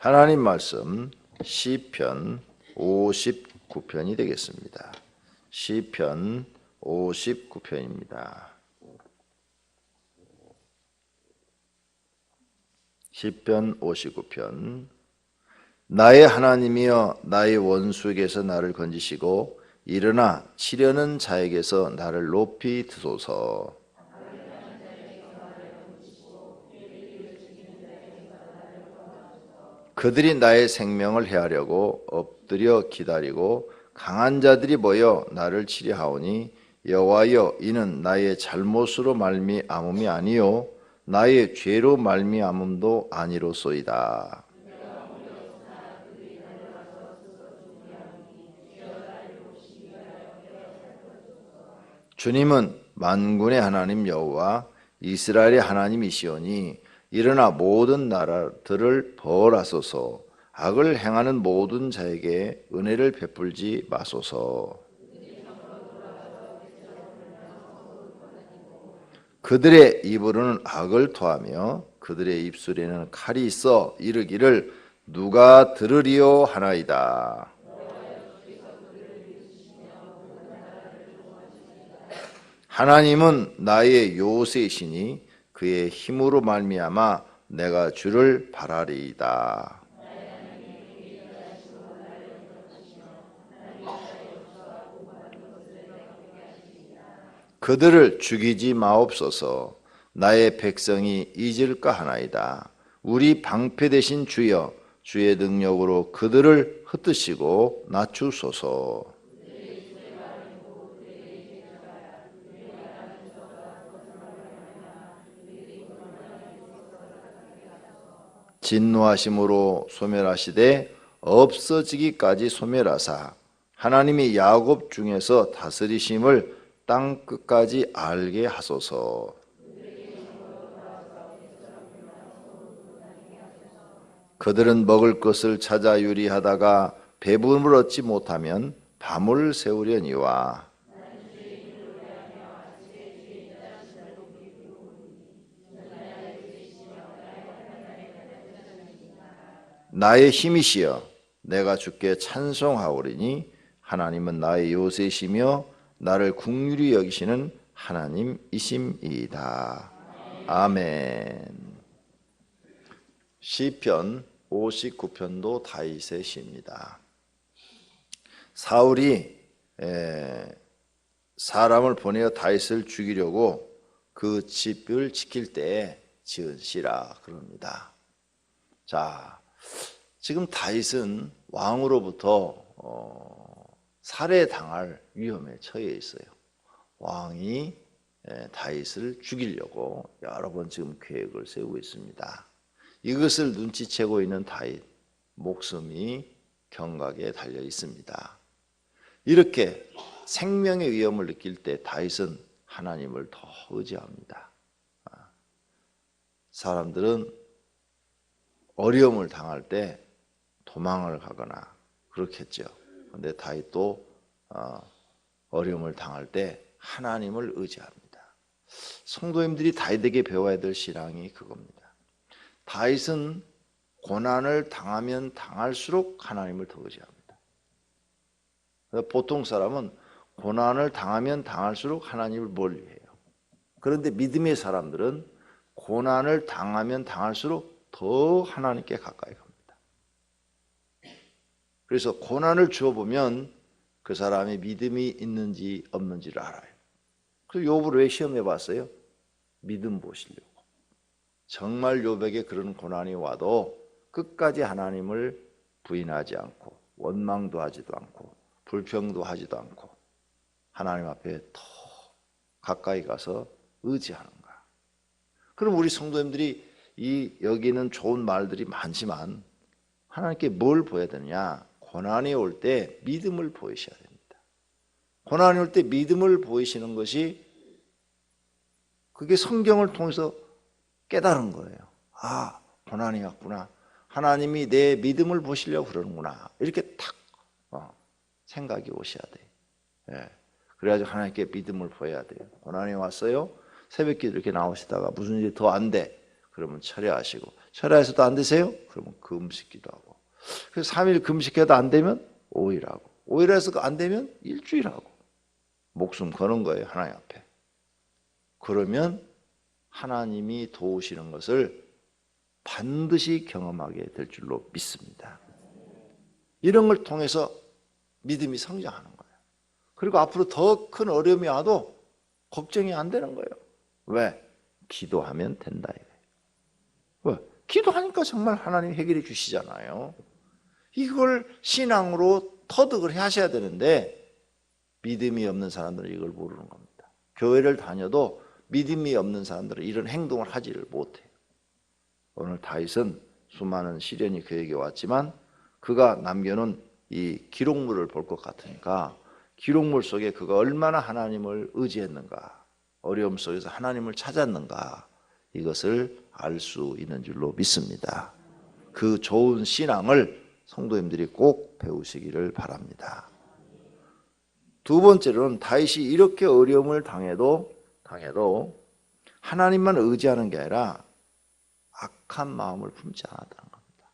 하나님 말씀 시편 59편이 되겠습니다. 시편 59편입니다. 시편 59편. 나의 하나님이여 나의 원수에게서 나를 건지시고 일어나 치려는 자에게서 나를 높이 드소서. 그들이 나의 생명을 해하려고 엎드려 기다리고 강한 자들이 모여 나를 치려하오니 여호와여 이는 나의 잘못으로 말미암음이 아니요 나의 죄로 말미암음도 아니로소이다. 주님은 만군의 하나님 여호와 이스라엘의 하나님이시오니 일어나 모든 나라들을 벌하소서. 악을 행하는 모든 자에게 은혜를 베풀지 마소서. 그들의 입으로는 악을 토하며 그들의 입술에는 칼이 있어 이르기를 누가 들으리요 하나이다. 하나님은 나의 요새이시니 그의 힘으로 말미암아 내가 주를 바라리이다. 그들을 죽이지 마옵소서. 나의 백성이 잊을까 하나이다. 우리 방패 되신 주여 주의 능력으로 그들을 흩으시고 낮추소서. 진노하심으로 소멸하시되 없어지기까지 소멸하사 하나님이 야곱 중에서 다스리심을 땅 끝까지 알게 하소서. 그들은 먹을 것을 찾아 유리하다가 배부름을 얻지 못하면 밤을 새우려니와 나의 힘이시여 내가 주께 찬송하오리니 하나님은 나의 요새시며 나를 긍휼히 여기시는 하나님이심이다. 아멘. 시편 59편도 다윗의 시입니다. 사울이 사람을 보내어 다윗을 죽이려고 그 집을 지킬 때에 지은 시라 그럽니다. 자, 지금 다윗은 왕으로부터 살해당할 위험에 처해 있어요. 왕이 다윗을 죽이려고 여러 번 지금 계획을 세우고 있습니다. 이것을 눈치채고 있는 다윗, 목숨이 경각에 달려 있습니다. 이렇게 생명의 위험을 느낄 때 다윗은 하나님을 더 의지합니다. 사람들은 어려움을 당할 때 도망을 가거나 그렇겠죠. 그런데 다윗도 어려움을 당할 때 하나님을 의지합니다. 성도님들이 다윗에게 배워야 될 신앙이 그겁니다. 다윗은 고난을 당하면 당할수록 하나님을 더 의지합니다. 보통 사람은 고난을 당하면 당할수록 하나님을 멀리해요. 그런데 믿음의 사람들은 고난을 당하면 당할수록 더 하나님께 가까이 갑니다. 그래서 고난을 주어보면 그 사람이 믿음이 있는지 없는지를 알아요. 그래서 욥을 왜 시험해 봤어요? 믿음 보시려고. 정말 욥에게 그런 고난이 와도 끝까지 하나님을 부인하지 않고 원망도 하지도 않고 불평도 하지도 않고 하나님 앞에 더 가까이 가서 의지하는가. 그럼 우리 성도님들이 여기는 좋은 말들이 많지만 하나님께 뭘 보여야 되느냐? 고난이 올 때 믿음을 보이셔야 됩니다. 고난이 올 때 믿음을 보이시는 것이 그게 성경을 통해서 깨달은 거예요. 아, 고난이 왔구나. 하나님이 내 믿음을 보시려고 그러는구나. 이렇게 탁 생각이 오셔야 돼요. 예. 그래가지고 하나님께 믿음을 보여야 돼요. 고난이 왔어요. 새벽기도 이렇게 나오시다가 무슨 일이 더 안 돼. 그러면 철회하시고 철야에서도 안 되세요? 그러면 금식 기도하고. 그래서 3일 금식해도 안 되면 5일 하고. 5일에서 안 되면 일주일 하고. 목숨 거는 거예요, 하나님 앞에. 그러면 하나님이 도우시는 것을 반드시 경험하게 될 줄로 믿습니다. 이런 걸 통해서 믿음이 성장하는 거예요. 그리고 앞으로 더 큰 어려움이 와도 걱정이 안 되는 거예요. 왜? 기도하면 된다 이거예요. 왜? 기도하니까 정말 하나님 해결해 주시잖아요. 이걸 신앙으로 터득을 하셔야 되는데 믿음이 없는 사람들은 이걸 모르는 겁니다. 교회를 다녀도 믿음이 없는 사람들은 이런 행동을 하지를 못해요. 오늘 다윗은 수많은 시련이 그에게 왔지만 그가 남겨놓은 이 기록물을 볼 것 같으니까 기록물 속에 그가 얼마나 하나님을 의지했는가, 어려움 속에서 하나님을 찾았는가, 이것을 알 수 있는 줄로 믿습니다. 그 좋은 신앙을 성도님들이 꼭 배우시기를 바랍니다. 두 번째로는 다윗이 이렇게 어려움을 당해도 하나님만 의지하는 게 아니라 악한 마음을 품지 않았다는 겁니다.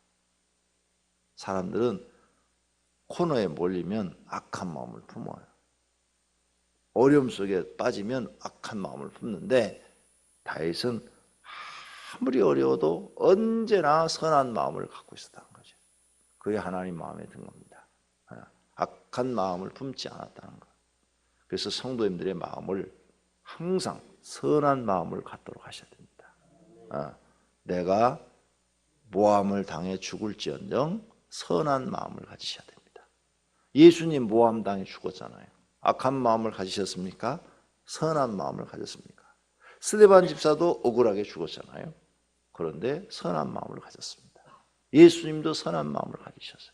사람들은 코너에 몰리면 악한 마음을 품어요. 어려움 속에 빠지면 악한 마음을 품는데 다윗은 아무리 어려워도 언제나 선한 마음을 갖고 있었다는 거죠. 그게 하나님 마음에 든 겁니다. 악한 마음을 품지 않았다는 것. 그래서 성도님들의 마음을 항상 선한 마음을 갖도록 하셔야 됩니다. 내가 모함을 당해 죽을지언정 선한 마음을 가지셔야 됩니다. 예수님 모함 당해 죽었잖아요. 악한 마음을 가지셨습니까? 선한 마음을 가졌습니까? 스데반 집사도 억울하게 죽었잖아요. 그런데 선한 마음을 가졌습니다. 예수님도 선한 마음을 가지셨어요.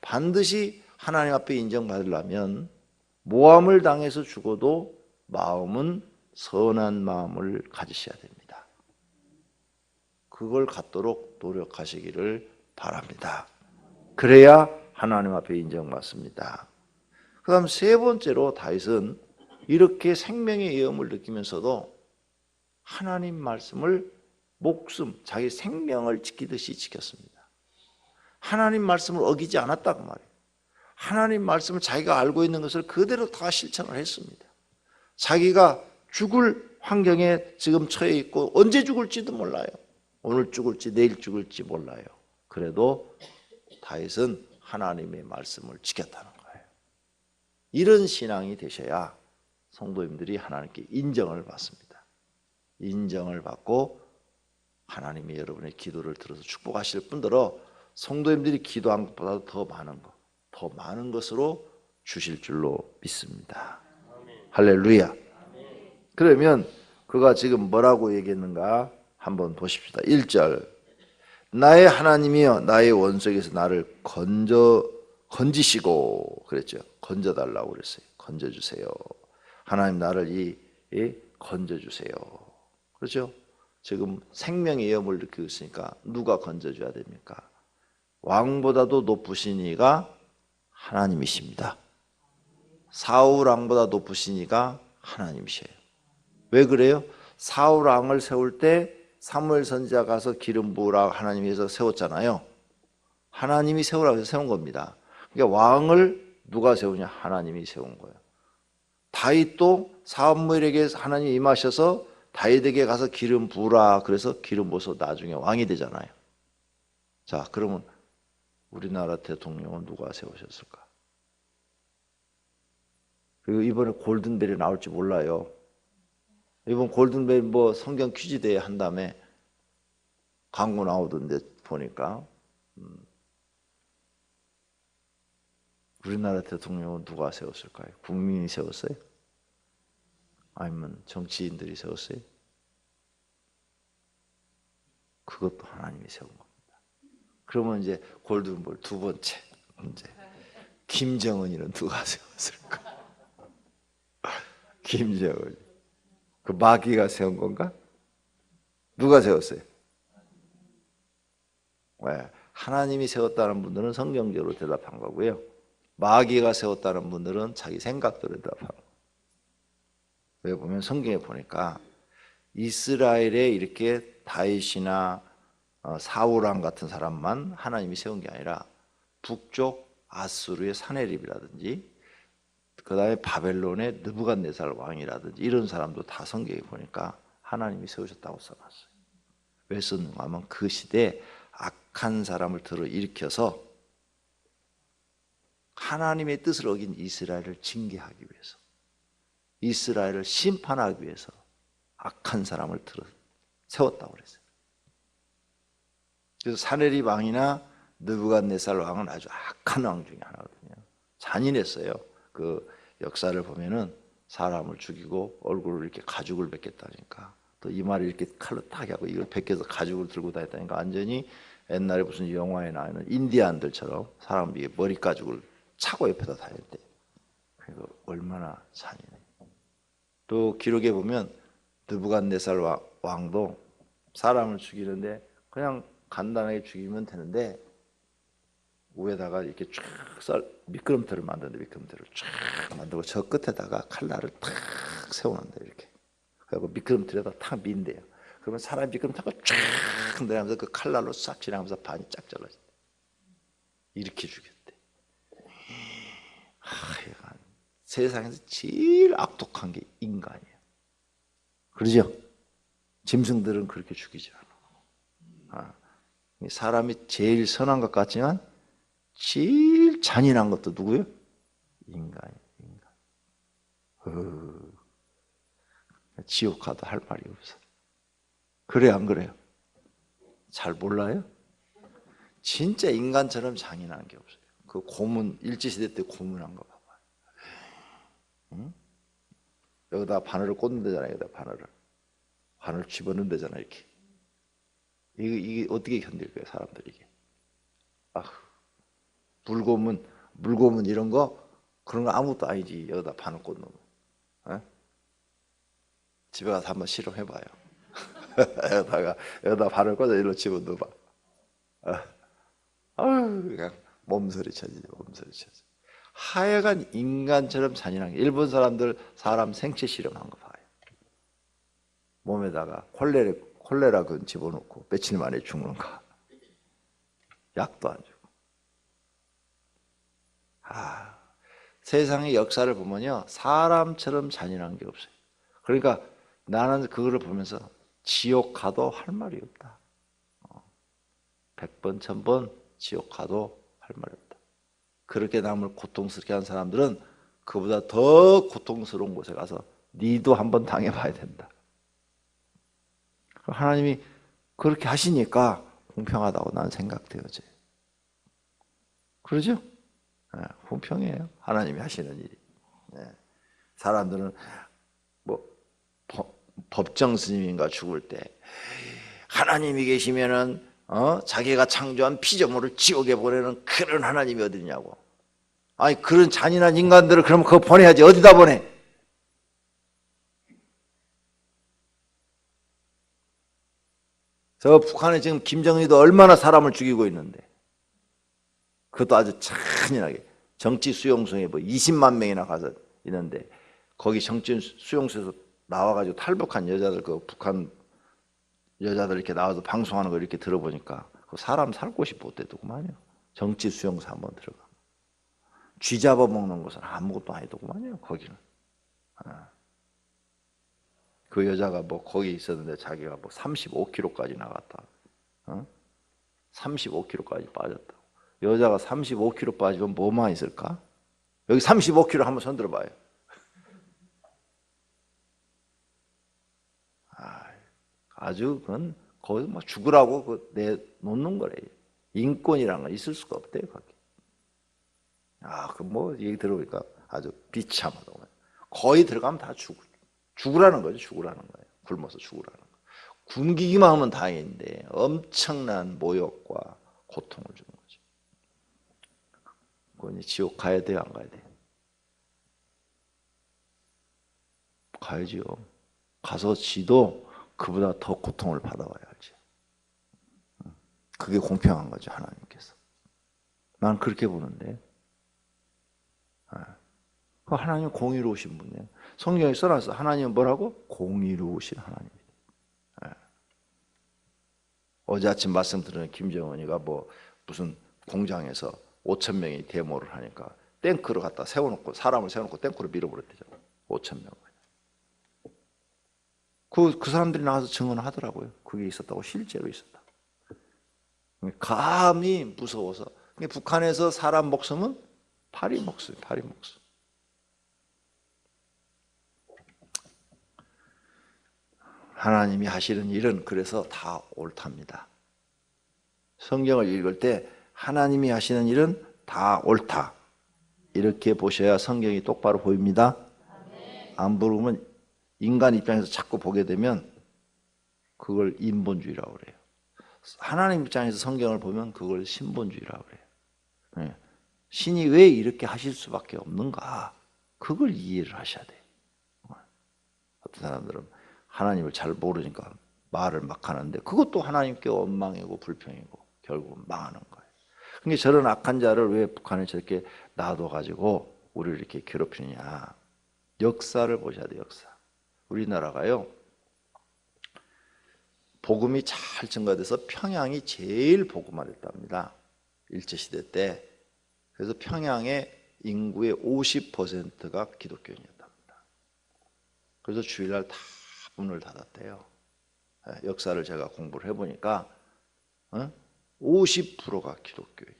반드시 하나님 앞에 인정받으려면 모함을 당해서 죽어도 마음은 선한 마음을 가지셔야 됩니다. 그걸 갖도록 노력하시기를 바랍니다. 그래야 하나님 앞에 인정받습니다. 그 다음 세 번째로 다윗은 이렇게 생명의 위험을 느끼면서도 하나님 말씀을 목숨, 자기 생명을 지키듯이 지켰습니다. 하나님 말씀을 어기지 않았다고 말이에요. 하나님 말씀을 자기가 알고 있는 것을 그대로 다 실천을 했습니다. 자기가 죽을 환경에 지금 처해 있고 언제 죽을지도 몰라요. 오늘 죽을지 내일 죽을지 몰라요. 그래도 다윗은 하나님의 말씀을 지켰다는 거예요. 이런 신앙이 되셔야 성도님들이 하나님께 인정을 받습니다. 인정을 받고 하나님이 여러분의 기도를 들어서 축복하실 뿐더러 성도님들이 기도한 것보다 더 많은 것으로 주실 줄로 믿습니다. 할렐루야. 그러면 그가 지금 뭐라고 얘기했는가 한번 보십시다. 1절 나의 하나님이여 나의 원수에게서 나를 건지시고 그랬죠. 건져달라고 그랬어요. 건져주세요. 하나님 나를 건져주세요. 그렇죠? 지금 생명의 위험을 느끼고 있으니까 누가 건져줘야 됩니까? 왕보다도 높으신 이가 하나님이십니다. 사울 왕보다 높으신 이가 하나님이셔요. 왜 그래요? 사울 왕을 세울 때 사무엘 선지자 가서 기름 부으라 하나님이 해서 세웠잖아요. 하나님이 세우라고 해서 세운 겁니다. 그러니까 왕을 누가 세우냐? 하나님이 세운 거예요. 다윗도 사무엘에게 하나님이 임하셔서 다윗에게 가서 기름 부으라 그래서 기름 부어서 나중에 왕이 되잖아요. 자, 그러면 우리나라 대통령은 누가 세우셨을까? 그리고 이번에 골든벨이 나올지 몰라요. 이번 골든벨 뭐 성경 퀴즈 대회 한 다음에 광고 나오던데 보니까 우리나라 대통령은 누가 세웠을까요? 국민이 세웠어요? 아니면 정치인들이 세웠어요? 그것도 하나님이 세운 겁니다. 그러면 이제 골든볼 두 번째 문제. 김정은이는 누가 세웠을까? 김정은. 그 마귀가 세운 건가? 누가 세웠어요? 왜? 하나님이 세웠다는 분들은 성경적으로 대답한 거고요. 마귀가 세웠다는 분들은 자기 생각대로 대답한 거예요. 왜 보면 성경에 보니까 이스라엘에 이렇게 다윗이나 사울왕 같은 사람만 하나님이 세운 게 아니라 북쪽 아수르의 사네립이라든지 그 다음에 바벨론의 느부갓네살 왕이라든지 이런 사람도 다 성경에 보니까 하나님이 세우셨다고 써놨어요. 왜 썼는가 하면 그 시대에 악한 사람을 들어 일으켜서 하나님의 뜻을 어긴 이스라엘을 징계하기 위해서, 이스라엘을 심판하기 위해서 악한 사람을 들어 세웠다고 그랬어요. 그래서 사네립 왕이나 느부갓네살 왕은 아주 악한 왕 중에 하나거든요. 잔인했어요. 그 역사를 보면은 사람을 죽이고 얼굴을 이렇게 가죽을 벗겼다니까, 또 이마를 이렇게 칼로 딱 하고 이걸 벗겨서 가죽을 들고 다녔다니까, 완전히 옛날에 무슨 영화에 나오는 인디안들처럼 사람 위에 머리 가죽을 차고 옆에다 다녔대. 그래서 얼마나 잔인해. 또 기록에 보면 느부갓네살 왕도 사람을 죽이는데 그냥 간단하게 죽이면 되는데 위에다가 이렇게 쫙 미끄럼틀을 만드는데, 미끄럼틀을 쫙 만들고 저 끝에다가 칼날을 탁 세우는데 이렇게. 그리고 미끄럼틀에다 탁 민대요. 그러면 사람이 미끄럼틀을 쫙 내려가면서 그 칼날로 싹 지나가면서 반이 쫙 잘라진대. 이렇게 죽였대. 세상에서 제일 악독한 게 인간이에요. 그러죠? 짐승들은 그렇게 죽이지 않아. 사람이 제일 선한 것 같지만 제일 잔인한 것도 누구예요? 인간이에요. 인간. 지옥 가도 할 말이 없어. 그래 안 그래요? 잘 몰라요? 진짜 인간처럼 잔인한 게 없어요. 그 고문, 일제시대 때 고문한 거 봐봐요. 응? 여기다 바늘을 꽂는 데잖아요. 여기다 바늘 집어넣는 데잖아, 이렇게. 이게 어떻게 견딜 거예요, 사람들이 이게? 물고문 이런 거, 그런 거 아무것도 아니지. 여기다 바늘 꽂는 거. 집에 가서 한번 실험해봐요. 여기다 바늘 꽂아 일로 집어넣어봐. 그냥 몸서리 쳐지죠, 몸서리 쳐지. 하여간 인간처럼 잔인한 게, 일본 사람들 사람 생체 실험한 거 봐요. 몸에다가 콜레라 근 집어넣고 며칠 만에 죽는 거. 약도 안 주고. 세상의 역사를 보면요, 사람처럼 잔인한 게 없어요. 그러니까 나는 그거를 보면서 지옥 가도 할 말이 없다. 100번, 1000번 지옥 가도 할 말이 없다. 그렇게 남을 고통스럽게 한 사람들은 그보다 더 고통스러운 곳에 가서 니도 한번 당해봐야 된다. 하나님이 그렇게 하시니까 공평하다고 나는 생각되어져요. 그러죠? 네, 공평해요. 하나님이 하시는 일이. 네. 사람들은 뭐 법정 스님인가 죽을 때 하나님이 계시면은 자기가 창조한 피조물을 지옥에 보내는 그런 하나님이 어디냐고. 아니 그런 잔인한 인간들을 그럼 그거 보내야지. 어디다 보내? 저 북한에 지금 김정일도 얼마나 사람을 죽이고 있는데, 그것도 아주 잔인하게 정치 수용소에 뭐 20만 명이나 가서 있는데, 거기 정치 수용소에서 나와가지고 탈북한 여자들, 그 북한 여자들 이렇게 나와서 방송하는 걸 이렇게 들어보니까 그 사람 살 곳이 못 되더구만요. 정치 수용소 한번 들어가. 쥐 잡아먹는 것은 아무것도 아니더구만요, 거기는. 그 여자가 뭐 거기 있었는데 자기가 뭐 35kg까지 나갔다. 35kg까지 빠졌다. 여자가 35kg 빠지면 뭐만 있을까? 여기 35kg 한번 손 들어봐요. 아주 그건 거의 막 죽으라고 내놓는 거래. 인권이라는 건 있을 수가 없대요, 거기. 그 뭐 얘기 들어보니까 아주 비참하다고. 거의 들어가면 다 죽으라는 거죠, 죽으라는 거예요. 굶어서 죽으라는 거. 굶기기만 하면 다행인데 엄청난 모욕과 고통을 주는 거죠. 그건 지옥 가야 돼요, 안 가야 돼요? 가야지요. 가서 지도 그보다 더 고통을 받아와야지. 그게 공평한 거죠, 하나님께서. 난 그렇게 보는데. 하나님은 공의로우신 분이에요. 성경에 써놨어. 하나님은 뭐라고? 공의로우신 하나님이에요. 어제 아침 말씀 드린 김정은이가 뭐 무슨 공장에서 5천 명이 데모를 하니까 탱크를 갖다 세워놓고 사람을 세워놓고 탱크로 밀어버렸대잖아. 5천 명. 그 사람들이 나와서 증언하더라고요. 그게 있었다고. 실제로 있었다. 감히 무서워서. 북한에서 사람 목숨은 파리 목숨, 파리 목숨. 하나님이 하시는 일은 그래서 다 옳답니다. 성경을 읽을 때 하나님이 하시는 일은 다 옳다. 이렇게 보셔야 성경이 똑바로 보입니다. 안 보면 인간 입장에서 자꾸 보게 되면 그걸 인본주의라고 그래요. 하나님 입장에서 성경을 보면 그걸 신본주의라고 그래요. 신이 왜 이렇게 하실 수밖에 없는가? 그걸 이해를 하셔야 돼요. 어떤 사람들은 하나님을 잘 모르니까 말을 막 하는데 그것도 하나님께 원망이고 불평이고 결국은 망하는 거예요. 그러니까 저런 악한 자를 왜 북한에 저렇게 놔둬가지고 우리를 이렇게 괴롭히느냐. 역사를 보셔야 돼요. 역사. 우리나라가요, 복음이 잘 증가돼서 평양이 제일 복음화됐답니다. 일제시대 때. 그래서 평양의 인구의 50%가 기독교인이었답니다. 그래서 주일날 다 문을 닫았대요. 역사를 제가 공부를 해보니까 50%가 기독교인.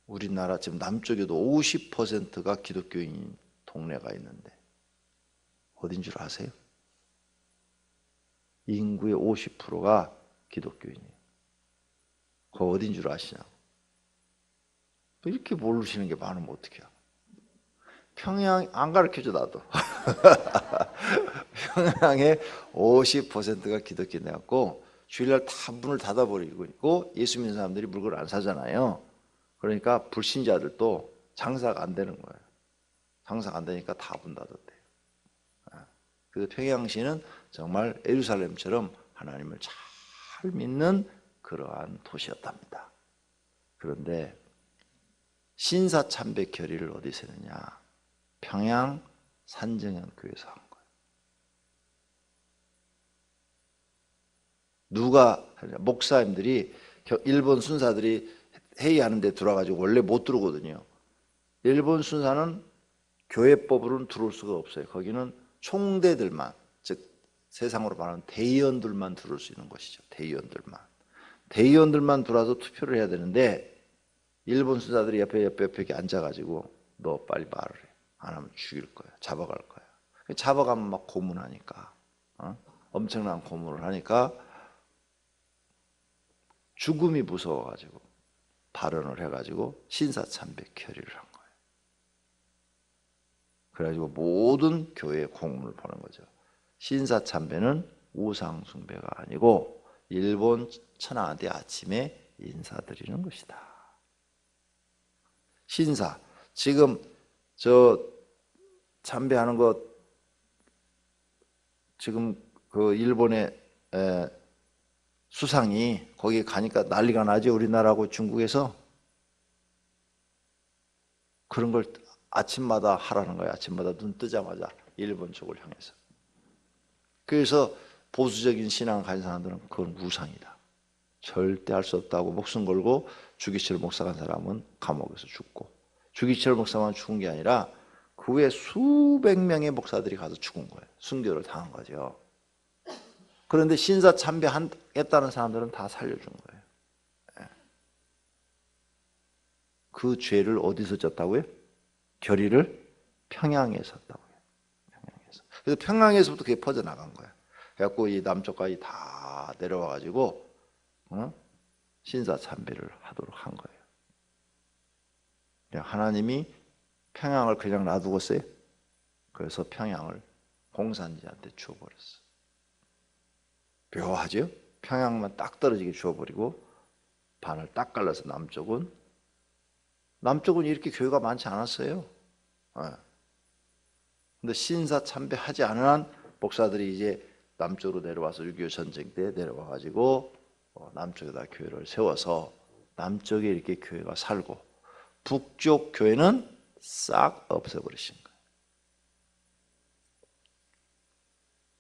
우리나라 지금 남쪽에도 50%가 기독교인 동네가 있는데 어딘 줄 아세요? 인구의 50%가 기독교인이에요. 그거 어딘 줄 아시냐고. 이렇게 모르시는 게 많으면 어떡해요? 평양 안 가르쳐줘 나도. 평양의 50%가 기독교인 돼갖고 주일날 다 문을 닫아버리고 있고 예수 믿는 사람들이 물건을 안 사잖아요. 그러니까 불신자들도 장사가 안 되는 거예요. 장사가 안 되니까 다 문 닫았대요. 그래서 평양시는 정말 예루살렘처럼 하나님을 잘 믿는 그러한 도시였답니다. 그런데 신사참배 결의를 어디서 했느냐? 평양 산정연교회에서 한 거예요. 누가 목사님들이 일본 순사들이 회의하는 데 들어와가지고 원래 못 들어오거든요. 일본 순사는 교회법으로는 들어올 수가 없어요. 거기는 총대들만, 즉 세상으로 말하는 대의원들만 들어올 수 있는 것이죠. 대의원들만 들어와서 투표를 해야 되는데 일본 순사들이 옆에 이렇게 앉아가지고 너 빨리 말을 해. 안 하면 죽일 거야. 잡아갈 거야. 잡아가면 막 고문하니까 엄청난 고문을 하니까 죽음이 무서워가지고 발언을 해가지고 신사참배 결의를 한 거예요. 그래가지고 모든 교회에 공문을 보낸 거죠. 신사참배는 우상숭배가 아니고 일본 천황한테 아침에 인사드리는 것이다. 신사, 지금 저 참배하는 것 지금 그 일본의 수상이 거기 가니까 난리가 나죠. 우리나라하고 중국에서. 그런 걸 아침마다 하라는 거예요. 아침마다 눈 뜨자마자 일본 쪽을 향해서. 그래서 보수적인 신앙을 가진 사람들은 그건 우상이다. 절대 할 수 없다고 목숨 걸고 주기철 목사 간 사람은 감옥에서 죽고, 주기철 목사만 죽은 게 아니라 그 후에 수백 명의 목사들이 가서 죽은 거예요. 순교를 당한 거죠. 그런데 신사 참배했다는 사람들은 다 살려준 거예요. 그 죄를 어디서 졌다고요? 결의를 평양에서 했다고요. 평양에서. 그래서 평양에서부터 그게 퍼져나간 거예요. 그래갖고 이 남쪽까지 다 내려와가지고 신사 참배를 하도록 한 거예요. 하나님이 평양을 그냥 놔두었어요. 그래서 평양을 공산주의한테 주어버렸어요. 묘하죠? 평양만 딱 떨어지게 주어버리고 반을 딱 갈라서 남쪽은 이렇게 교회가 많지 않았어요. 근데 신사 참배하지 않은 한 목사들이 이제 남쪽으로 내려와서 6.25 전쟁 때 내려와가지고 남쪽에다 교회를 세워서 남쪽에 이렇게 교회가 살고 북쪽 교회는 싹 없애버리신 거예요.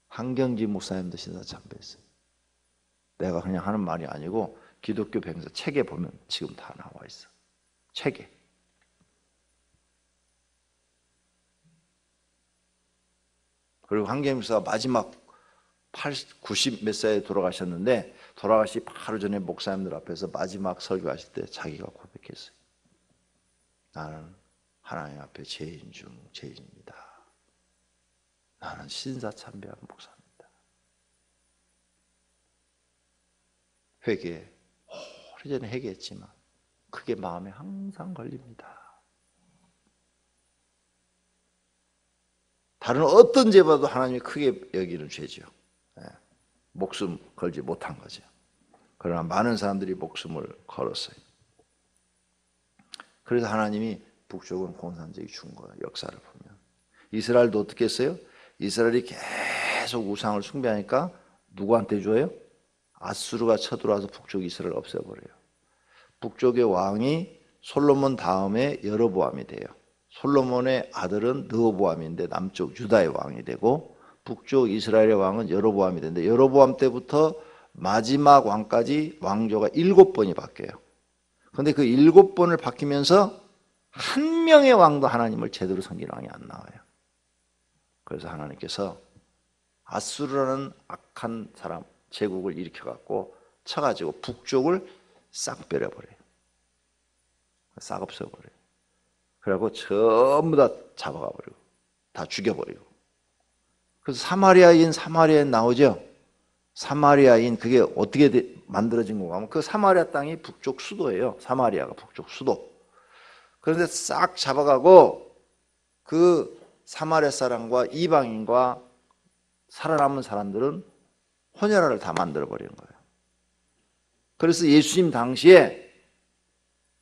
한경지 목사님도 신사 참배했어요. 내가 그냥 하는 말이 아니고 기독교 백서 책에 보면 지금 다 나와 있어. 책에. 그리고 한계임사가 마지막 90 몇 살에 돌아가셨는데 돌아가시 바로 전에 목사님들 앞에서 마지막 설교하실 때 자기가 고백했어요. 나는 하나님 앞에 죄인 중 죄인입니다. 나는 신사참배한 목사입니다. 회개, 오래전에 회개했지만 그게 마음에 항상 걸립니다. 다른 어떤 죄보다도 하나님이 크게 여기는 죄죠. 목숨 걸지 못한 거죠. 그러나 많은 사람들이 목숨을 걸었어요. 그래서 하나님이 북쪽은 공산적이 준 거예요. 역사를 보면. 이스라엘도 어떻게 했어요? 이스라엘이 계속 우상을 숭배하니까 누구한테 줘요? 아수르가 쳐들어와서 북쪽 이스라엘을 없애버려요. 북쪽의 왕이 솔로몬 다음에 여로보암이 돼요. 솔로몬의 아들은 르호보암인데 남쪽 유다의 왕이 되고 북쪽 이스라엘의 왕은 여로보암이 되는데 여로보암 때부터 마지막 왕까지 왕조가 7번이 바뀌어요. 그런데 그 7번을 바뀌면서 한 명의 왕도 하나님을 제대로 섬기는 왕이 안 나와요. 그래서 하나님께서 아수르라는 악한 사람 제국을 일으켜갖고 쳐가지고 북쪽을 싹 베려버려요. 싹 없애버려요. 그래갖고 전부 다 잡아가 버리고 다 죽여버리고. 그래서 사마리아인 나오죠. 사마리아인 그게 어떻게 만들어진 건가 하면 그 사마리아 땅이 북쪽 수도예요. 사마리아가 북쪽 수도. 그런데 싹 잡아가고 그 사마리아 사람과 이방인과 살아남은 사람들은 혼혈아를 다 만들어버리는 거예요. 그래서 예수님 당시에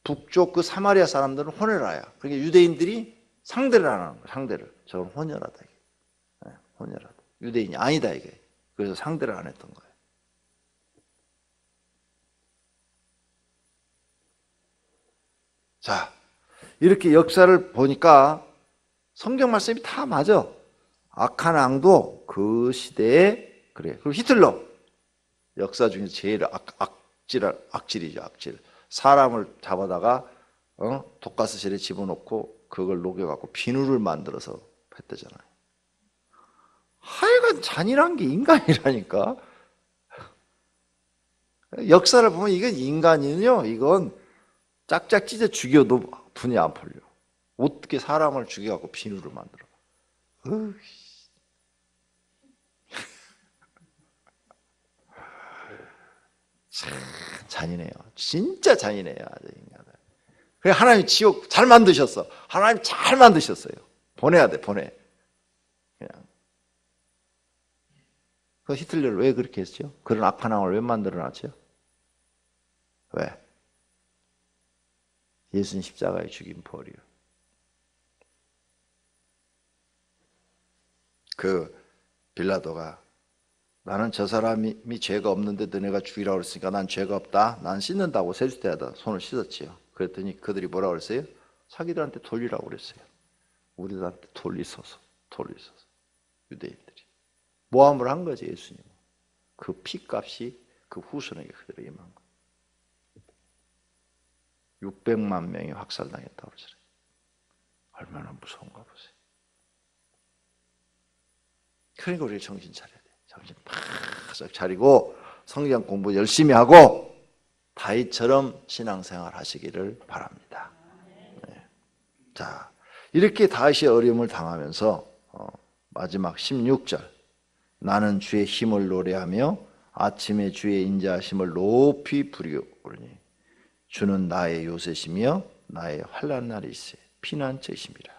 북쪽 그 사마리아 사람들은 혼혈아야. 그러니까 유대인들이 상대를 안 하는 거예요. 상대를. 저건 혼혈하다. 이게. 혼혈하다. 유대인이 아니다 이게. 그래서 상대를 안 했던 거예요. 자, 이렇게 역사를 보니까 성경 말씀이 다 맞아. 악한 왕도 그 시대에 그래. 그리고 히틀러 역사 중에서 제일 악질이죠. 악질. 사람을 잡아다가 독가스실에 집어넣고 그걸 녹여갖고 비누를 만들어서 했대잖아요. 하여간 잔인한 게 인간이라니까. 역사를 보면 이건 인간이요. 이건 짝짝 찢어 죽여도 분이 안 풀려. 어떻게 사람을 죽여갖고 비누를 만들어. 참 잔인해요. 진짜 잔인해요. 인간은. 그래 하나님 지옥 잘 만드셨어. 하나님 잘 만드셨어요. 보내야 돼. 보내. 그냥. 그 히틀러를 왜 그렇게 했죠? 그런 악한 왕을 왜 만들어놨죠? 왜? 예수님 십자가에 죽인 벌이요. 그 빌라도가 나는 저 사람이 죄가 없는데 너네가 죽이라고 그랬으니까 난 죄가 없다. 난 씻는다고 세수대에다 손을 씻었지요. 그랬더니 그들이 뭐라고 그랬어요? 자기들한테 돌리라고 그랬어요. 우리들한테 돌리소서. 유대인들이. 모함을 한 거지 예수님. 그 피값이 그 후손에게 그대로 임한 거. 600만 명이 확살당했다고 그러잖아요. 얼마나 무서운가 보세요. 그러니까 우리 정신 차려야 돼. 정신 바짝 차리고 성경 공부 열심히 하고 다윗처럼 신앙생활 하시기를 바랍니다. 네. 자, 이렇게 다윗이 어려움을 당하면서 마지막 16절 나는 주의 힘을 노래하며 아침에 주의 인자하심을 높이 부르니 주는 나의 요새시며 나의 환난 날이 있어 피난처이심이라.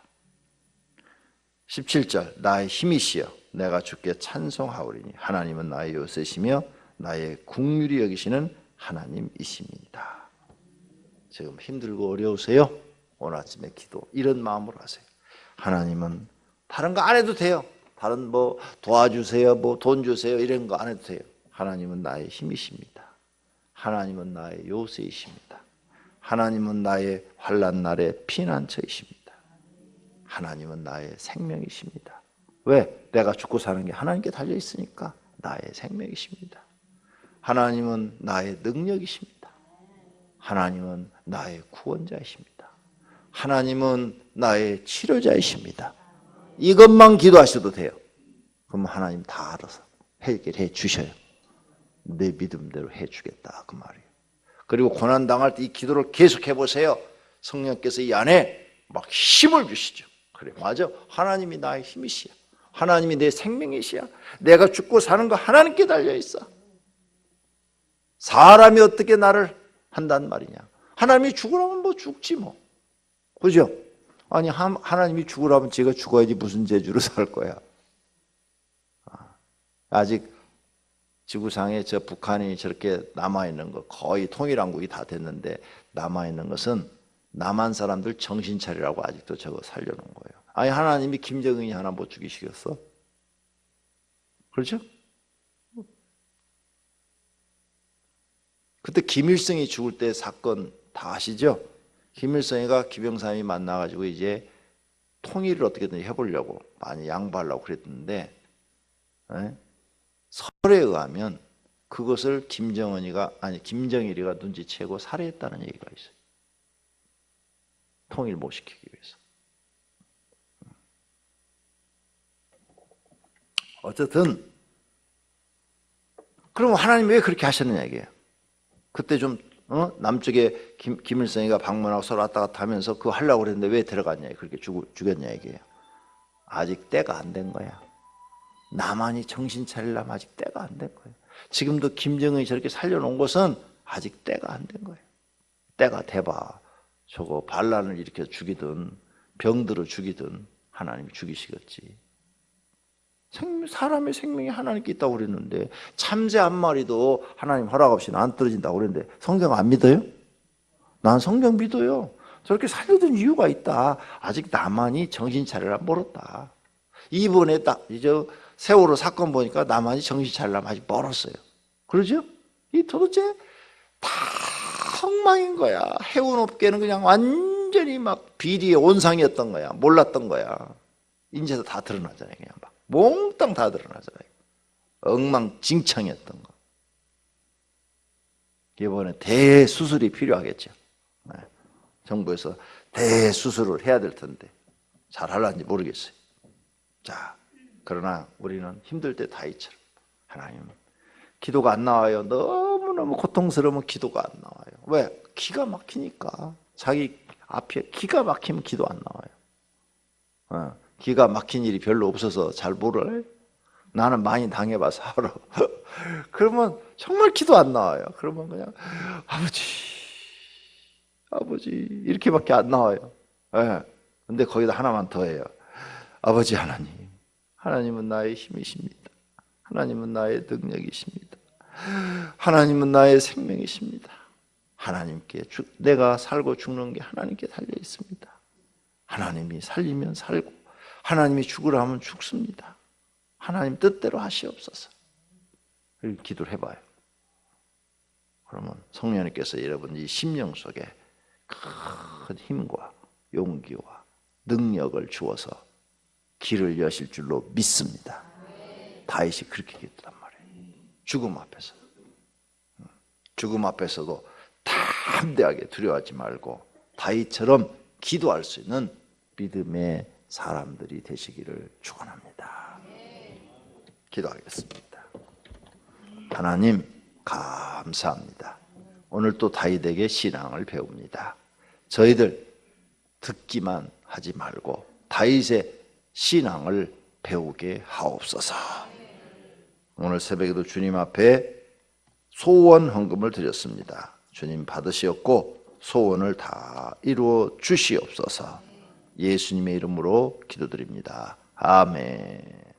17절 나의 힘이시여 내가 주께 찬송하오리니 하나님은 나의 요새시며 나의 긍휼히 여기시는 하나님이십니다. 지금 힘들고 어려우세요? 오늘 아침에 기도 이런 마음으로 하세요. 하나님은 다른 거 안 해도 돼요. 다른 뭐 도와주세요, 뭐 돈 주세요 이런 거 안 해도 돼요. 하나님은 나의 힘이십니다. 하나님은 나의 요새이십니다. 하나님은 나의 환난 날의 피난처이십니다. 하나님은 나의 생명이십니다. 왜? 내가 죽고 사는 게 하나님께 달려 있으니까 나의 생명이십니다. 하나님은 나의 능력이십니다. 하나님은 나의 구원자이십니다. 하나님은 나의 치료자이십니다. 이것만 기도하셔도 돼요. 그럼 하나님 다 알아서 해결해 주셔요. 내 믿음대로 해주겠다 그 말이에요. 그리고 고난당할 때 이 기도를 계속해 보세요. 성령께서 이 안에 막 힘을 주시죠. 그래 맞아, 하나님이 나의 힘이시야. 하나님이 내 생명이시야. 내가 죽고 사는 거 하나님께 달려있어. 사람이 어떻게 나를 한단 말이냐. 하나님이 죽으라면 뭐 죽지 뭐. 그죠? 아니 하나님이 죽으라면 제가 죽어야지 무슨 재주로 살 거야. 아직 지구상에 저 북한이 저렇게 남아있는 거 거의 통일한국이 다 됐는데 남아있는 것은 남한 사람들 정신 차리라고 아직도 저거 살려놓은 거예요. 아니 하나님이 김정은이 하나 못 죽이시겠어? 그렇죠? 그때 김일성이 죽을 때 사건 다 아시죠? 김일성이가 김영삼이 만나가지고 이제 통일을 어떻게든 해보려고 많이 양보하려고 그랬는데 설에 의하면 그것을 김정일이가 눈치채고 살해했다는 얘기가 있어요. 통일 못 시키기 위해서. 어쨌든 그럼 하나님 왜 그렇게 하셨느냐 이게요. 그때 좀 남쪽에 김일성이가 방문하고 서로 왔다 갔다 하면서 그거 하려고 그랬는데 왜 들어갔냐, 그렇게 죽였냐 이게요. 아직 때가 안 된 거야. 남한이 정신 차리려면 아직 때가 안 된 거예요. 지금도 김정은이 저렇게 살려놓은 것은 아직 때가 안 된 거예요. 때가 돼봐 저거 반란을 일으켜 죽이든 병들어 죽이든 하나님이 죽이시겠지. 사람의 생명이 하나님께 있다고 그랬는데 참새 한 마리도 하나님 허락 없이는 안 떨어진다고 그랬는데 성경 안 믿어요? 난 성경 믿어요. 저렇게 살려둔 이유가 있다. 아직 남한이 정신 차리라 멀었다. 이번에 딱 이제 세월호 사건 보니까 남한이 정신 차리려면 아직 멀었어요. 그러죠? 이 도대체 다 엉망인 거야. 해운업계는 그냥 완전히 막 비리의 온상이었던 거야. 몰랐던 거야. 이제도 다 드러나잖아요. 그냥 막 몽땅 다 드러나잖아요. 엉망진창이었던 거. 이번에 대수술이 필요하겠죠. 정부에서 대수술을 해야 될 텐데 잘 하려는지 모르겠어요. 자, 그러나 우리는 힘들 때 다윗처럼 하나님 기도가 안 나와요. 너무너무 고통스러우면 기도가 안 나와요. 왜? 기가 막히니까. 자기 앞에 기가 막히면 기도 안 나와요. 기가 막힌 일이 별로 없어서 잘 모르요. 나는 많이 당해봐서 알아. 그러면 정말 기도 안 나와요. 그러면 그냥 아버지 이렇게밖에 안 나와요. 근데 거기다 하나만 더 해요. 아버지 하나님, 하나님은 나의 힘이십니다. 하나님은 나의 능력이십니다. 하나님은 나의 생명이십니다. 하나님께 내가 살고 죽는 게 하나님께 달려 있습니다. 하나님이 살리면 살고 하나님이 죽으라 하면 죽습니다. 하나님 뜻대로 하시옵소서. 이렇게 기도를 해봐요. 그러면 성령님께서 여러분 이 심령 속에 큰 힘과 용기와 능력을 주어서 길을 여실 줄로 믿습니다. 다윗이 그렇게 기도한 말이에요. 죽음 앞에서. 죽음 앞에서도 담대하게 두려워하지 말고 다윗처럼 기도할 수 있는 믿음의 사람들이 되시기를 축원합니다. 기도하겠습니다. 하나님 감사합니다. 오늘 또 다윗에게 신앙을 배웁니다. 저희들 듣기만 하지 말고 다윗의 신앙을 배우게 하옵소서. 오늘 새벽에도 주님 앞에 소원 헌금을 드렸습니다. 주님 받으시었고 소원을 다 이루어 주시옵소서. 예수님의 이름으로 기도드립니다. 아멘.